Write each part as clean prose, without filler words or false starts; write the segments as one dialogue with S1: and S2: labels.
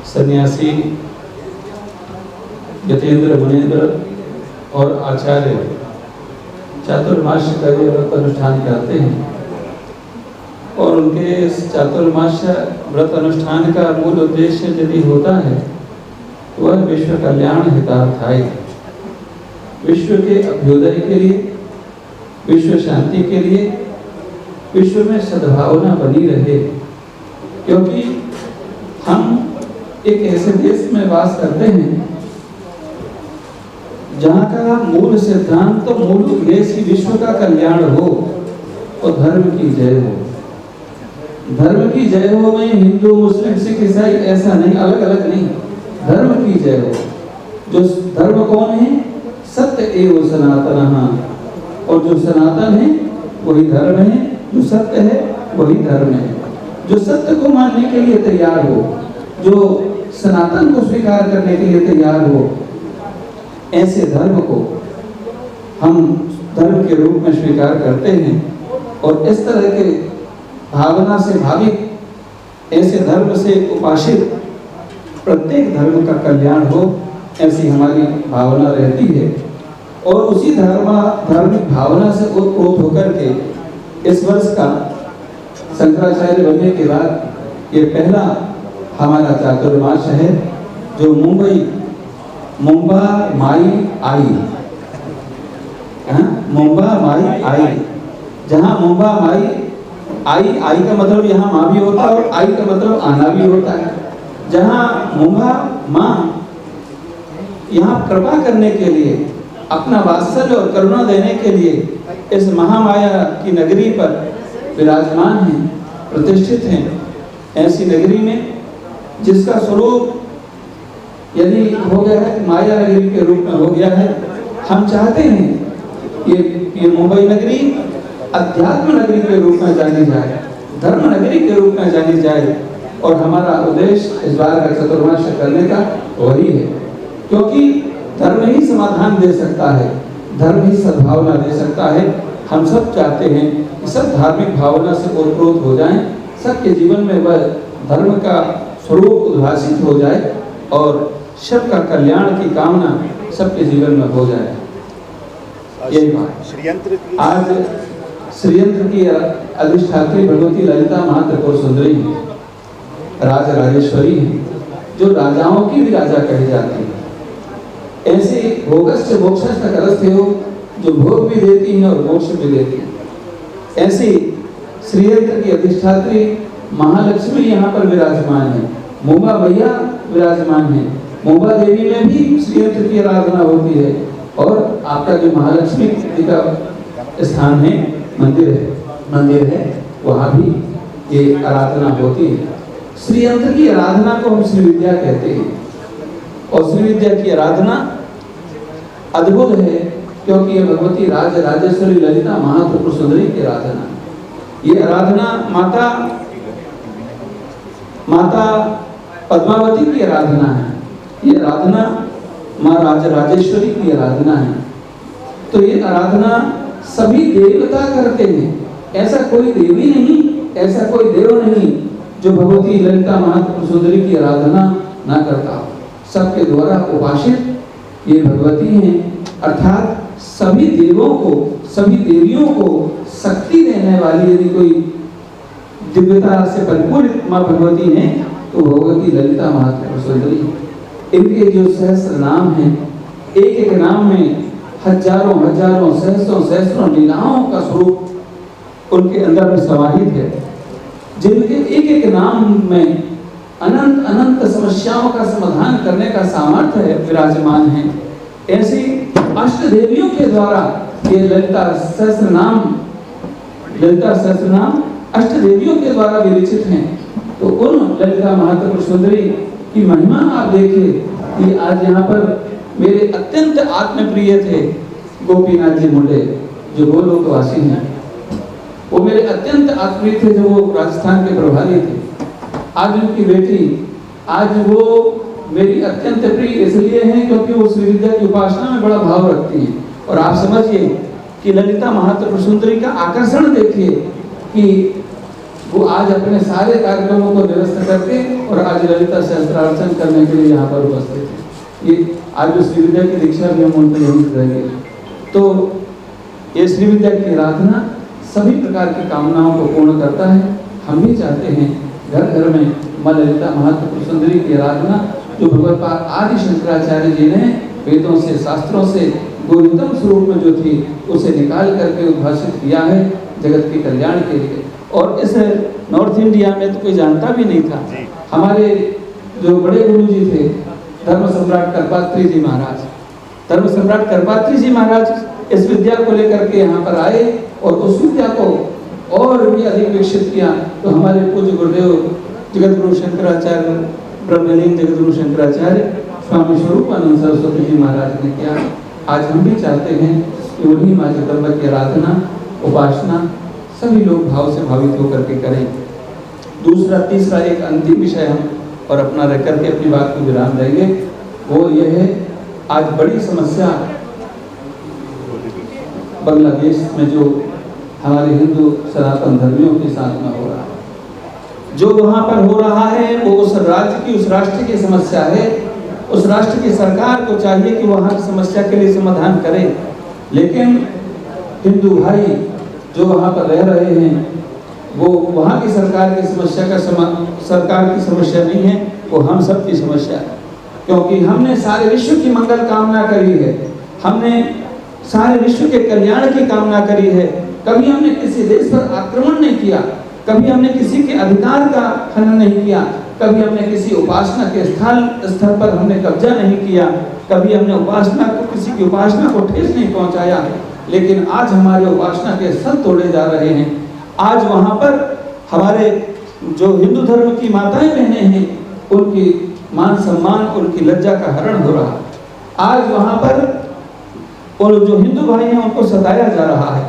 S1: सन्यासी यतेंद्र मुनेंद्र और आचार्य चातुर्मास्य का ये व्रत अनुष्ठान करते हैं और उनके इस चातुर्मास्य व्रत अनुष्ठान का मूल उद्देश्य यदि होता है तो वह विश्व कल्याण हितार्थाय, विश्व के अभ्युदय के लिए, विश्व शांति के लिए, विश्व में सद्भावना बनी रहे। क्योंकि हम एक ऐसे देश में वास करते हैं जहाँ का मूल सिद्धांत तो मूल उद्देश्य विश्व का कल्याण हो और धर्म की जय हो। धर्म की जय हो में हिंदू मुस्लिम सिख ईसाई ऐसा नहीं, अलग अलग नहीं, धर्म की जय हो। जो धर्म कौन है? सत्य एवं सनातन, और जो सनातन है वही धर्म है, जो सत्य है वही धर्म है। जो सत्य को मानने के लिए तैयार हो, जो सनातन को स्वीकार करने के लिए तैयार हो, ऐसे धर्म को हम धर्म के रूप में स्वीकार करते हैं। और इस तरह के भावना से भावित, ऐसे धर्म से उपासित प्रत्येक धर्म का कल्याण हो, ऐसी हमारी भावना रहती है। और उसी धार्मिक भावना से ओतप्रोत होकर के इस वर्ष का शंकराचार्य बनने के बाद ये पहला हमारा चातुर्मास है जो मुंबा माई आई, जहाँ मुंबा माई आई का मतलब यहाँ माँ भी होता है और आई का मतलब आना भी होता है। जहाँ मुंबा माँ यहाँ कृपा करने के लिए, अपना वात्सल्य और करुणा देने के लिए इस महामाया की नगरी पर विराजमान हैं, प्रतिष्ठित हैं। ऐसी नगरी में जिसका स्वरूप यदि हो गया है माया नगरी के रूप में हो गया है, हम चाहते हैं ये मुंबई नगरी अध्यात्म नगरी के रूप में जानी जाए, धर्म नगरी के रूप में जानी जाए। और हमारा उद्देश्य इस बार का चतुर्मास करने का वही है, क्योंकि धर्म ही समाधान दे सकता है, धर्म ही सद्भावना दे सकता है। हम सब चाहते हैं कि सब धार्मिक भावना से ओतप्रोत हो जाएं, सबके जीवन में वह धर्म का स्वरूप उद्भासित हो जाए और सबका कल्याण की कामना सबके जीवन में हो जाए। यही बात आज श्रीयंत्र की अधिष्ठात्री भगवती ललिता महात्रिपुर सुंदरी राज राजेश्वरी है, जो राजाओं की भी राजा कही जाती है। ऐसे भोगस्य मोक्षस्य करस्थे हो, जो भोग भी देती है और मोक्ष भी देती है। ऐसी श्रीयंत्र की अधिष्ठात्री महालक्ष्मी यहाँ पर विराजमान है, मुंबा मैया विराजमान है। मुंबा देवी में भी श्रीयंत्र की आराधना होती है और आपका जो महालक्ष्मी जी का स्थान है, मंदिर है, वहाँ भी ये आराधना होती है। श्रीयंत्र की आराधना को हम श्री विद्या कहते हैं और श्री विद्या की आराधना अद्भुत है, क्योंकि ये भगवती राज राजेश्वरी ललिता महात्रिपुर सुंदरी की आराधना। ये आराधना माता पद्मावती की आराधना है, ये आराधना माँ राज राजेश्वरी की आराधना है। तो ये आराधना सभी देवता करते हैं, ऐसा कोई देवी नहीं, ऐसा कोई देव नहीं जो भगवती ललिता महात्रिपुर सुंदरी की आराधना ना करता। सबके द्वारा उपासित ये भगवती हैं, अर्थात सभी देवों को, सभी देवियों को शक्ति देने वाली यदि कोई दिव्यता से परिपूर्ण माँ भगवती है तो भगवती ललिता महात्रिपुर सुंदरी। इनके जो सहस्त्र नाम हैं, एक एक नाम में हजारों हजारों सहस्रों लीलाओं का स्वरूप उनके अंदर में समाहित है, जिनके एक एक नाम में अनंत अनंत समस्याओं का समाधान करने का सामर्थ्य है, विराजमान है। ऐसी अष्ट देवियों के द्वारा ये ललिता सहस्त्रनाम अष्ट देवियों के द्वारा विरचित हैं। तो उन ललिता महात्रिपुर सुंदरी की महिमा आप देखिए कि आज यहाँ पर मेरे अत्यंत आत्मप्रिय थे गोपीनाथ जी मुंडे जो गोलोकवासी हैं, वो मेरे अत्यंत आत्मप्रिय थे, जो वो राजस्थान के प्रभारी थे। आज उनकी बेटी, आज वो मेरी अत्यंत प्रिय इसलिए है क्योंकि वो श्री विद्या की उपासना में बड़ा भाव रखती हैं। और आप समझिए कि ललिता महात्रिपुर सुंदरी का आकर्षण देखिए कि वो आज अपने सारे कार्यक्रमों को निरस्त करके और आज ललिता सहस्त्रार्चन करने के लिए यहाँ पर उपस्थित है। ये आज जो श्री विद्या की दीक्षा भी हम उनको यहीं करेंगे। तो ये श्री विद्या की आराधना सभी प्रकार की कामनाओं को पूर्ण करता है। हम भी चाहते हैं घर घर में माँ ललिता महात्रिपुर सुंदरी की आराधना, जो भगवत्पाद आदि शंकराचार्य जी ने वेदों से शास्त्रों से गोविंदम स्वरूप में जो थी उसे निकाल करके उद्भाषित किया है जगत के कल्याण के लिए। और इस नॉर्थ इंडिया में तो कोई जानता भी नहीं था। हमारे जो बड़े गुरु जी थे धर्म सम्राट करपात्री जी महाराज, धर्म सम्राट करपात्री जी महाराज इस विद्या को लेकर के यहाँ पर आए और उस विद्या को और भी अधिक विकसित किया। तो हमारे पूज्य गुरुदेव जगत गुरु शंकराचार्य ब्रह्मलीन जगत गुरु शंकराचार्य स्वामी स्वरूपानंद सरस्वती जी महाराज ने किया। आज हम भी चाहते हैं कि उन्हीं माँ जगदम्बा की आराधना उपासना सभी लोग भाव से भावित होकर के करें। दूसरा तीसरा एक अंतिम विषय हम और अपना रह करके अपनी बात को विराम देंगे, वो ये है आज बड़ी समस्या बांग्लादेश में जो हमारे हिंदू सनातन धर्मियों के साथ में हो रहा है। जो वहाँ पर हो रहा है वो उस राज्य की, उस राष्ट्र की समस्या है। उस राष्ट्र की सरकार को चाहिए कि वहाँ की समस्या के लिए समाधान करे, लेकिन हिंदू भाई जो वहाँ पर रह रहे हैं वो वहाँ की सरकार की समस्या का सरकार की समस्या नहीं है, वो हम सब की समस्या है। क्योंकि हमने सारे विश्व की मंगल कामना करी है, हमने सारे विश्व के कल्याण की कामना करी है। कभी हमने किसी देश पर आक्रमण नहीं किया, कभी हमने किसी के अधिकार का हनन नहीं किया, कभी हमने किसी उपासना के स्थल पर हमने कब्जा नहीं किया, कभी हमने उपासना को किसी की उपासना को ठेस नहीं पहुंचाया। लेकिन आज हमारे उपासना के स्थल तोड़े जा रहे हैं। आज वहाँ पर हमारे जो हिंदू धर्म की माताएं बहनें हैं उनकी मान सम्मान, उनकी लज्जा का हरण हो रहा है। आज वहाँ पर और जो हिंदू भाई हैं उनको सताया जा रहा है।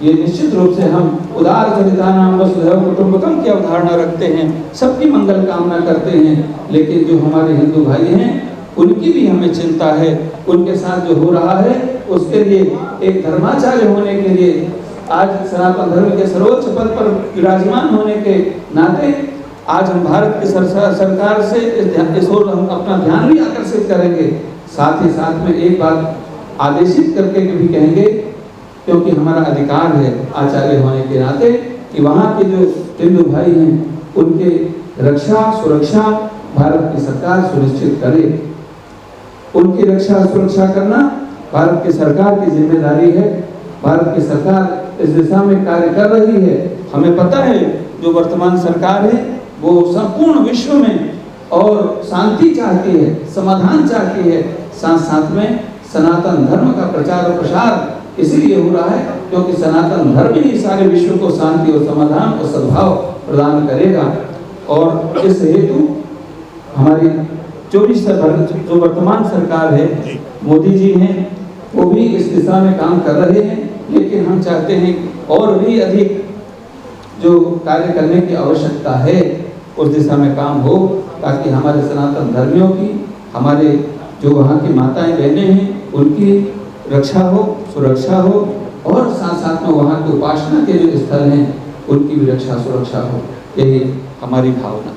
S1: ये निश्चित रूप से हम उदार चरितानाम वसुधैव कुटुंबकम की अवधारणा रखते हैं, सबकी मंगल कामना करते हैं, लेकिन जो हमारे हिंदू भाई हैं उनकी भी हमें चिंता है। उनके साथ जो हो रहा है उसके लिए एक धर्माचार्य होने के लिए, आज सनातन धर्म के सर्वोच्च पद पर विराजमान होने के नाते आज हम भारत की सरकार से इस ओर हम अपना ध्यान भी आकर्षित करेंगे। साथ ही साथ में एक बात आदेशित करके भी कहेंगे, क्योंकि हमारा अधिकार है आचार्य होने के नाते कि वहाँ के जो हिंदू भाई हैं उनके रक्षा सुरक्षा भारत की सरकार सुनिश्चित करे। उनकी रक्षा सुरक्षा करना भारत की सरकार की जिम्मेदारी है। भारत की सरकार इस दिशा में कार्य कर रही है। हमें पता है जो वर्तमान सरकार है वो संपूर्ण विश्व में और शांति चाहती है, समाधान चाहती है। साथ साथ में सनातन धर्म का प्रचार और प्रसार इसीलिए हो रहा है क्योंकि सनातन धर्म ही सारे विश्व को शांति और समाधान और सद्भाव प्रदान करेगा। और इस हेतु हमारी जो वर्तमान सरकार है, मोदी जी हैं, वो भी इस दिशा में काम कर रहे हैं। लेकिन हम चाहते हैं और भी अधिक जो कार्य करने की आवश्यकता है उस दिशा में काम हो, ताकि हमारे सनातन धर्मियों की, हमारे जो वहाँ की माताएं बहनें हैं उनकी रक्षा हो, सुरक्षा हो, और साथ साथ में वहाँ की उपासना के जो स्थल हैं उनकी भी रक्षा सुरक्षा हो। यही हमारी भावना।